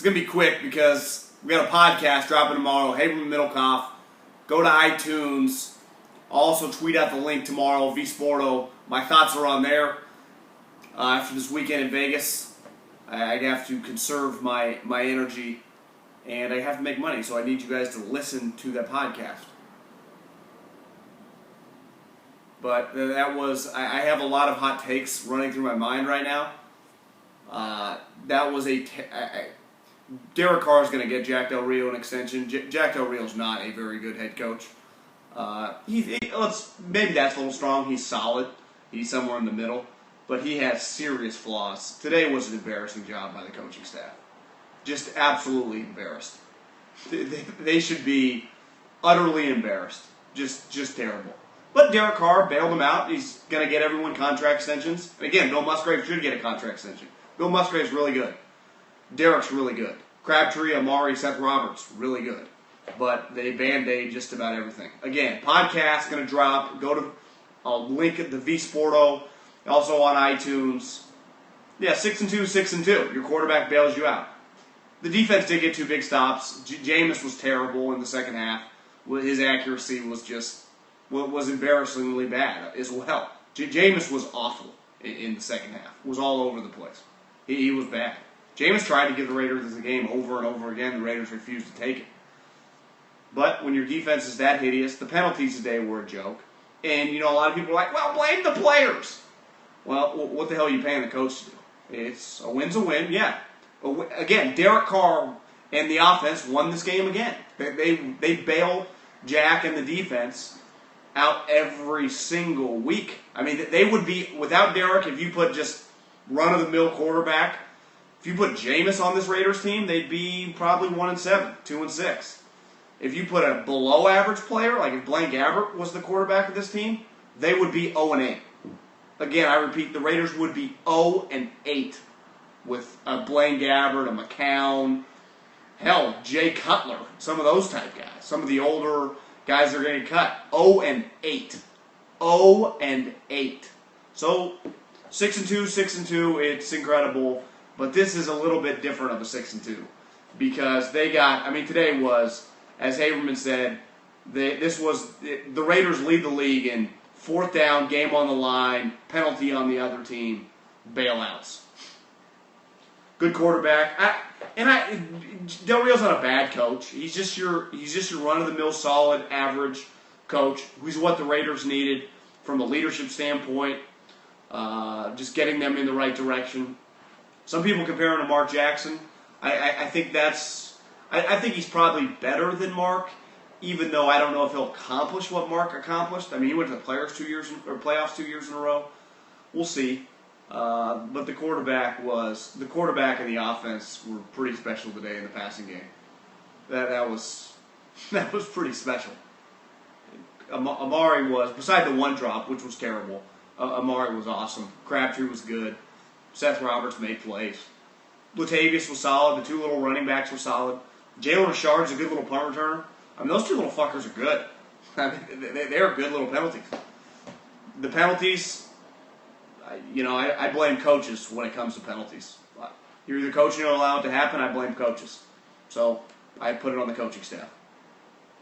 going to be quick because we got a podcast dropping tomorrow. Haberman Middlecoff. Go to iTunes. I'll also tweet out the link tomorrow, vSporto. My thoughts are on there. After this weekend in Vegas, I have to conserve my energy, and I have to make money, so I need you guys to listen to that podcast. But that was, I have a lot of hot takes running through my mind right now. That was Derek Carr is going to get Jack Del Rio an extension. Jack Del Rio's not a very good head coach. Maybe that's a little strong. He's solid. He's somewhere in the middle. But he has serious flaws. Today was an embarrassing job by the coaching staff. Just absolutely embarrassed. They should be utterly embarrassed. Just terrible. But Derek Carr bailed him out. He's going to get everyone contract extensions. And again, Bill Musgrave should get a contract extension. Bill Musgrave's really good. Derek's really good. Crabtree, Amari, Seth Roberts, really good. But they Band-Aid just about everything. Again, podcast going to drop. I'll link at the vSporto. Also on iTunes. Yeah, 6-2, 6-2. Your quarterback bails you out. The defense did get 2 big stops. Jameis was terrible in the second half. His accuracy was embarrassingly bad as well. Jameis was awful in the second half. Was all over the place. He was bad. Jameis tried to give the Raiders the game over and over again. The Raiders refused to take it. But when your defense is that hideous, the penalties today were a joke. And, a lot of people are like, well, blame the players. Well, what the hell are you paying the coach to do? It's a win's a win, yeah. But again, Derek Carr and the offense won this game again. They bail Jack and the defense out every single week. I mean, they would be, without Derek, if you put just run-of-the-mill quarterback, if you put Jameis on this Raiders team, they'd be probably 1-7, 2-6. If you put a below-average player, like if Blaine Gabbert was the quarterback of this team, they would be 0-8. Again, I repeat, the Raiders would be 0-8 with a Blaine Gabbert, a McCown, hell, Jay Cutler, some of those type guys, some of the older guys that are getting cut. 0-8. 0-8. So, 6-2, 6-2, it's incredible, but this is a little bit different of a 6-2 because today was, as Haberman said, the Raiders lead the league in 4th down, game on the line, penalty on the other team, bailouts. Good quarterback. Del Rio's not a bad coach. He's just your run-of-the-mill, solid, average coach. He's what the Raiders needed from a leadership standpoint, just getting them in the right direction. Some people compare him to Mark Jackson. I think he's probably better than Mark, even though I don't know if he'll accomplish what Mark accomplished. I mean, he went to the playoffs 2 years in a row. We'll see. But the quarterback and the offense were pretty special today in the passing game. That was pretty special. Amari was, beside the one drop, which was terrible, Amari was awesome. Crabtree was good. Seth Roberts made plays. Latavius was solid. The 2 little running backs were solid. Jalen Richard's a good little punt returner. I mean, those 2 little fuckers are good. I mean, they're good little penalties. The penalties, I blame coaches when it comes to penalties. You're either coaching or allow it to happen, I blame coaches. So I put it on the coaching staff.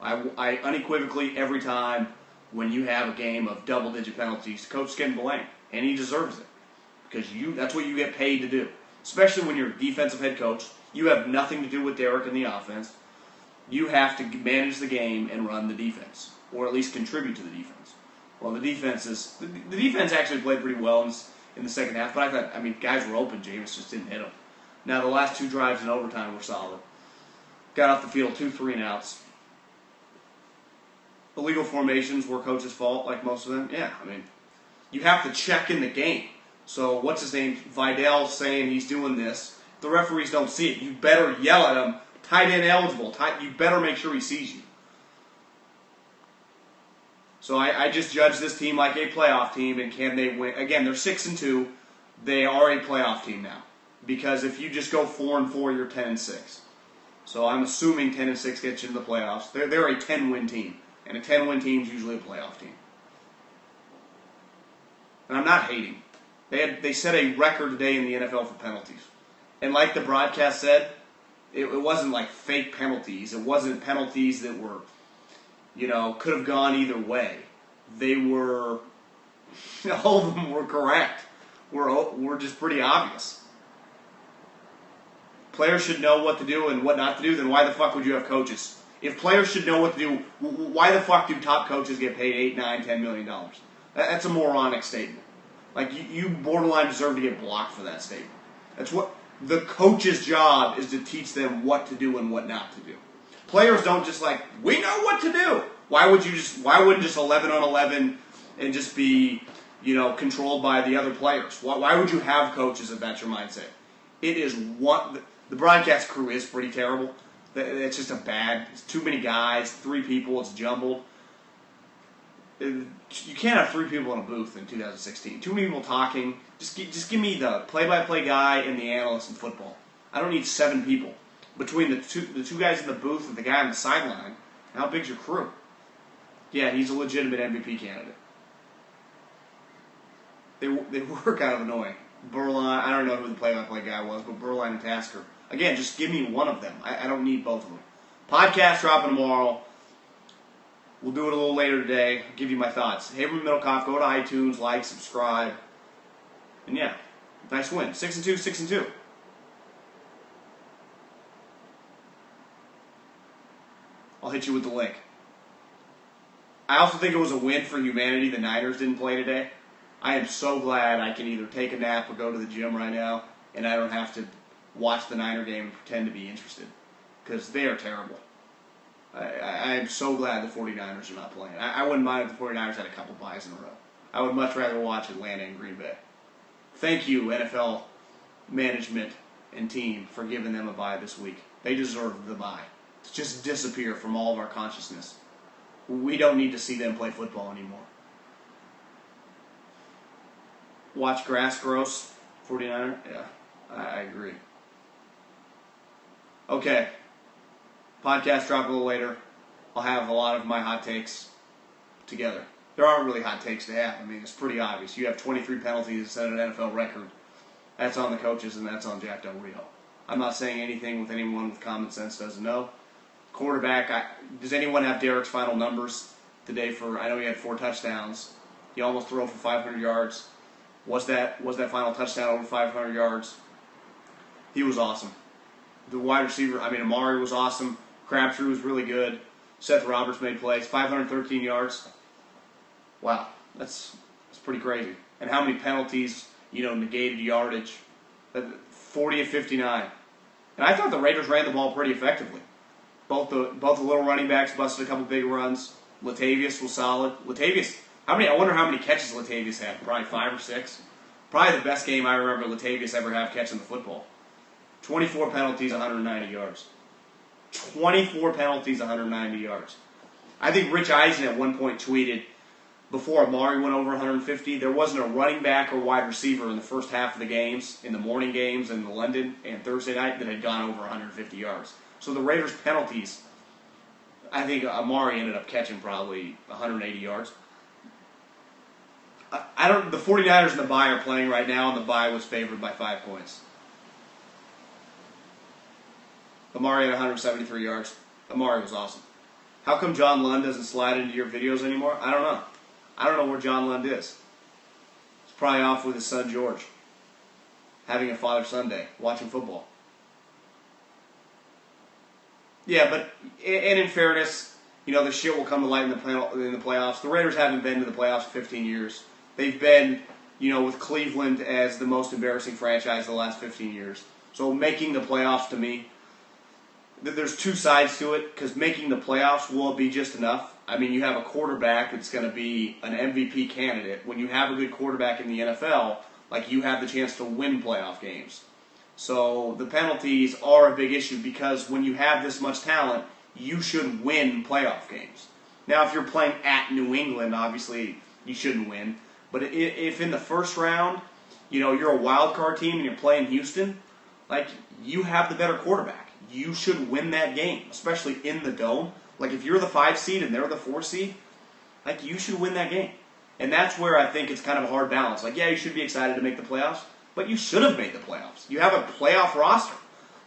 I unequivocally, every time when you have a game of double-digit penalties, the coach is getting blamed, and he deserves it. Because that's what you get paid to do. Especially when you're a defensive head coach. You have nothing to do with Derek and the offense. You have to manage the game and run the defense, or at least contribute to the defense. Well, the defense actually played pretty well in the second half, but I thought, guys were open. Jameis just didn't hit them. Now, the last 2 drives in overtime were solid. Got off the field 2 3-and-outs. Illegal formations were coach's fault, like most of them. Yeah, you have to check in the game. So, what's his name? Vidal's saying he's doing this. The referees don't see it. You better yell at him. Tight end eligible. You better make sure he sees you. So I just judge this team like a playoff team, and can they win? Again, they're 6-2. They are a playoff team now. Because if you just go 4-4, you're 10-6. So I'm assuming 10-6 gets you into the playoffs. They're a 10-win team. And a 10-win team is usually a playoff team. And I'm not hating. They set a record today in the NFL for penalties. And like the broadcast said, It wasn't like fake penalties. It wasn't penalties that were, could have gone either way. They were, all of them were correct. Were just pretty obvious. Players should know what to do and what not to do, then why the fuck would you have coaches? If players should know what to do, why the fuck do top coaches get paid $8, $9, $10 million? That's a moronic statement. Like, you borderline deserve to get blocked for that statement. That's what the coach's job is, to teach them what to do and what not to do. Players don't just we know what to do. Why wouldn't just 11 on 11 and just be, controlled by the other players? Why would you have coaches if that's your mindset? It is the broadcast crew is pretty terrible. It's just it's too many guys, 3 people, it's jumbled. You can't have 3 people in a booth in 2016. Too many people talking. Just give me the play-by-play guy and the analyst in football. I don't need 7 people. Between the two guys in the booth and the guy on the sideline, how big's your crew? Yeah, he's a legitimate MVP candidate. They were kind of annoying. Berline, I don't know who the play-by-play guy was, but Berline and Tasker. Again, just give me one of them. I don't need both of them. Podcast dropping tomorrow. We'll do it a little later today. I'll give you my thoughts. Haberman Middlecoff, go to iTunes, like, subscribe. And yeah, nice win. 6-2, 6-2. I'll hit you with the link. I also think it was a win for humanity the Niners didn't play today. I am so glad I can either take a nap or go to the gym right now, and I don't have to watch the Niner game and pretend to be interested, because they are terrible. I am so glad the 49ers are not playing. I wouldn't mind if the 49ers had a couple buys in a row. I would much rather watch Atlanta and Green Bay. Thank you, NFL management and team, for giving them a bye this week. They deserve the bye. To just disappear from all of our consciousness. We don't need to see them play football anymore. Watch grass gross, 49er? Yeah, I agree. Okay. Podcast drop a little later. I'll have a lot of my hot takes together. There aren't really hot takes to have. I mean, it's pretty obvious. You have 23 penalties to set an NFL record. That's on the coaches, and that's on Jack Del Rio. I'm not saying anything with anyone with common sense doesn't know. Quarterback, does anyone have Derek's final numbers today I know he had 4 touchdowns. He almost threw for 500 yards. Was that final touchdown over 500 yards? He was awesome. The wide receiver, Amari was awesome. Crabtree was really good. Seth Roberts made plays. 513 yards. Wow, that's pretty crazy. And how many penalties, negated yardage? 40 of 59. And I thought the Raiders ran the ball pretty effectively. Both the little running backs busted a couple big runs. Latavius was solid. I wonder how many catches Latavius had. Probably 5 or 6. Probably the best game I remember Latavius ever have catching the football. 24 penalties, 190 yards. 24 penalties, 190 yards. I think Rich Eisen at one point tweeted, before Amari went over 150, there wasn't a running back or wide receiver in the first half of the games, in the morning games in London and Thursday night, that had gone over 150 yards. So the Raiders' penalties, I think Amari ended up catching probably 180 yards. The 49ers and the bye are playing right now, and the bye was favored by 5 points. Amari had 173 yards. Amari was awesome. How come John Lund doesn't slide into your videos anymore? I don't know. I don't know where John Lund is. He's probably off with his son George, having a Father-Son Day, watching football. Yeah, but and in fairness, the shit will come to light in the playoffs. The Raiders haven't been to the playoffs for 15 years. They've been, with Cleveland as the most embarrassing franchise the last 15 years. So making the playoffs, to me, there's 2 sides to it, because making the playoffs will be just enough. You have a quarterback that's going to be an MVP candidate. When you have a good quarterback in the NFL, you have the chance to win playoff games. So the penalties are a big issue, because when you have this much talent, you should win playoff games. Now, if you're playing at New England, obviously you shouldn't win. But if in the first round, you're a wild card team and you're playing Houston, you have the better quarterback. You should win that game, especially in the Dome. If you're the 5 seed and they're the 4 seed, you should win that game. And that's where I think it's kind of a hard balance. Yeah, you should be excited to make the playoffs, but you should have made the playoffs. You have a playoff roster.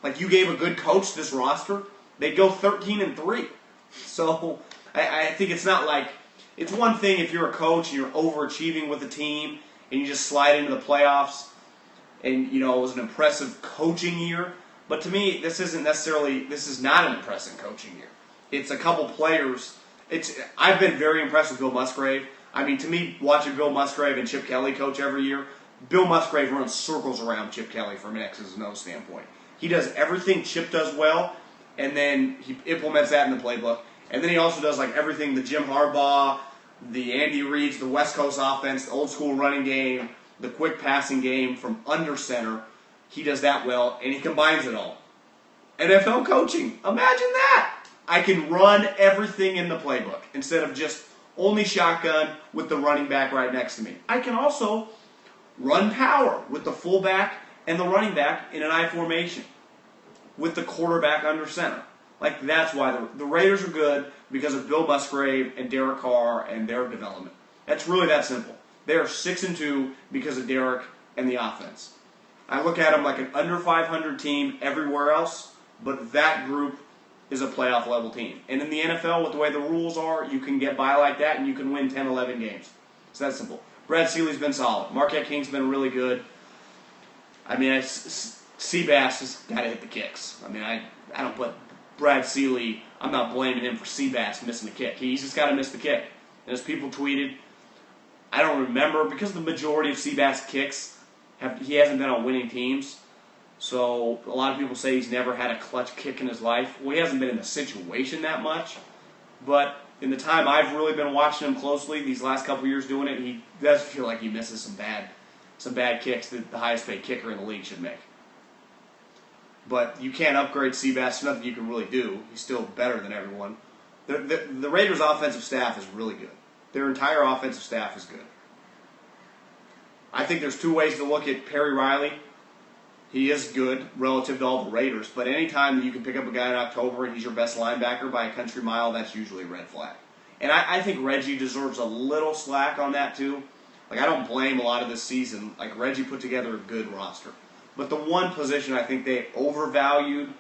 Like, you gave a good coach this roster, they'd go 13-3. So I think it's not like, it's one thing if you're a coach and you're overachieving with a team and you just slide into the playoffs and, it was an impressive coaching year. But to me, this is not an impressive coaching year. It's a couple players. I've been very impressed with Bill Musgrave. I mean, to me, watching Bill Musgrave and Chip Kelly coach every year, Bill Musgrave runs circles around Chip Kelly from an X's and O's standpoint. He does everything Chip does well, and then he implements that in the playbook. And then he also does like everything the Jim Harbaugh, the Andy Reid's, the West Coast offense, the old school running game, the quick passing game from under center. He does that well, and he combines it all. NFL coaching, imagine that! I can run everything in the playbook instead of just only shotgun with the running back right next to me. I can also run power with the fullback and the running back in an I formation with the quarterback under center. Like, that's why the Raiders are good, because of Bill Musgrave and Derek Carr and their development. That's really that simple. They are 6-2 because of Derek and the offense. I look at them like an under 500 team everywhere else, but that group is a playoff level team. And in the NFL, with the way the rules are, you can get by like that and you can win 10, 11 games. It's that simple. Brad Seeley's been solid. Marquette King's been really good. I mean, Seabass has got to hit the kicks. I mean, I don't put Brad Seeley, I'm not blaming him for Seabass missing the kick. He's just got to miss the kick. And as people tweeted, I don't remember, because the majority of Seabass kicks, he hasn't been on winning teams. So a lot of people say he's never had a clutch kick in his life. Well, he hasn't been in the situation that much. But in the time I've really been watching him closely, these last couple years doing it, he does feel like he misses some bad kicks that the highest paid kicker in the league should make. But you can't upgrade Seabass. There's nothing you can really do. He's still better than everyone. The Raiders' offensive staff is really good. Their entire offensive staff is good. I think there's two ways to look at Perry Riley. He is good relative to all the Raiders, but anytime that you can pick up a guy in October and he's your best linebacker by a country mile, that's usually a red flag. And I think Reggie deserves a little slack on that too. Like, I don't blame a lot of this season. Like, Reggie put together a good roster. But the one position I think they overvalued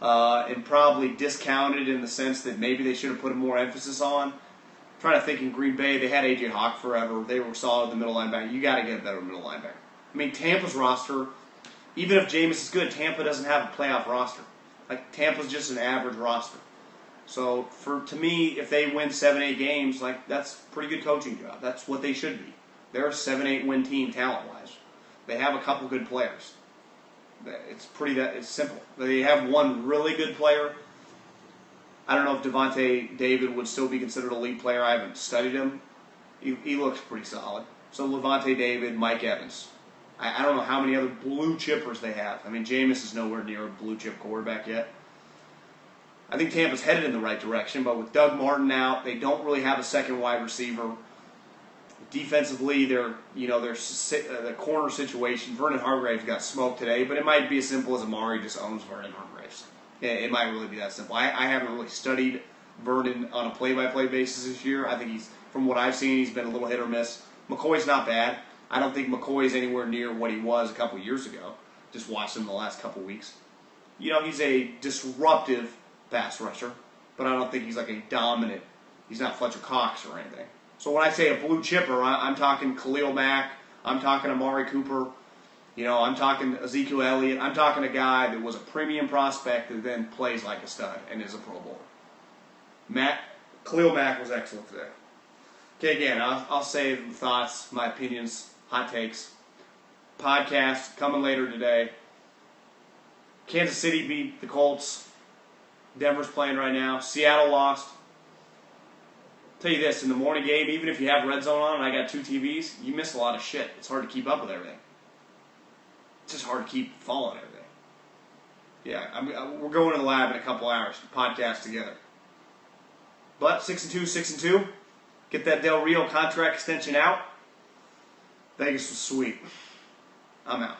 and probably discounted, in the sense that maybe they should have put more emphasis on. I'm trying to think, in Green Bay, they had A.J. Hawk forever. They were solid in the middle linebacker. You got to get a better middle linebacker. I mean, Tampa's roster, even if Jameis is good, Tampa doesn't have a playoff roster. Like, Tampa's just an average roster. So, to me, if they win 7-8 games, like, that's a pretty good coaching job. That's what they should be. They're a 7-8 win team talent-wise. They have a couple good players. It's simple. They have one really good player. I don't know if Devontae David would still be considered a league player. I haven't studied him. He looks pretty solid. So Devontae David, Mike Evans. I don't know how many other blue chippers they have. I mean, Jameis is nowhere near a blue chip quarterback yet. I think Tampa's headed in the right direction, but with Doug Martin out, they don't really have a second wide receiver. Defensively, the corner situation, Vernon Hargreaves got smoked today, but it might be as simple as Amari just owns Vernon Hargreaves. It might really be that simple. I haven't really studied Vernon on a play-by-play basis this year. I think from what I've seen, he's been a little hit or miss. McCoy's not bad. I don't think McCoy's anywhere near what he was a couple years ago. Just watched him the last couple weeks. He's a disruptive pass rusher, but I don't think he's like a dominant. He's not Fletcher Cox or anything. So when I say a blue chipper, I'm talking Khalil Mack. I'm talking Amari Cooper. I'm talking Ezekiel Elliott. I'm talking a guy that was a premium prospect that then plays like a stud and is a Pro Bowler. Khalil Mack was excellent today. Okay, again, I'll save the thoughts, my opinions, hot takes. Podcast coming later today. Kansas City beat the Colts. Denver's playing right now. Seattle lost. Tell you this, in the morning game, even if you have Red Zone on and I got 2 TVs, you miss a lot of shit. It's hard to keep up with everything. It's just hard to keep following everything. Yeah, we're going to the lab in a couple hours to podcast together. But 6-2. Get that Del Rio contract extension out. Vegas was sweet. I'm out.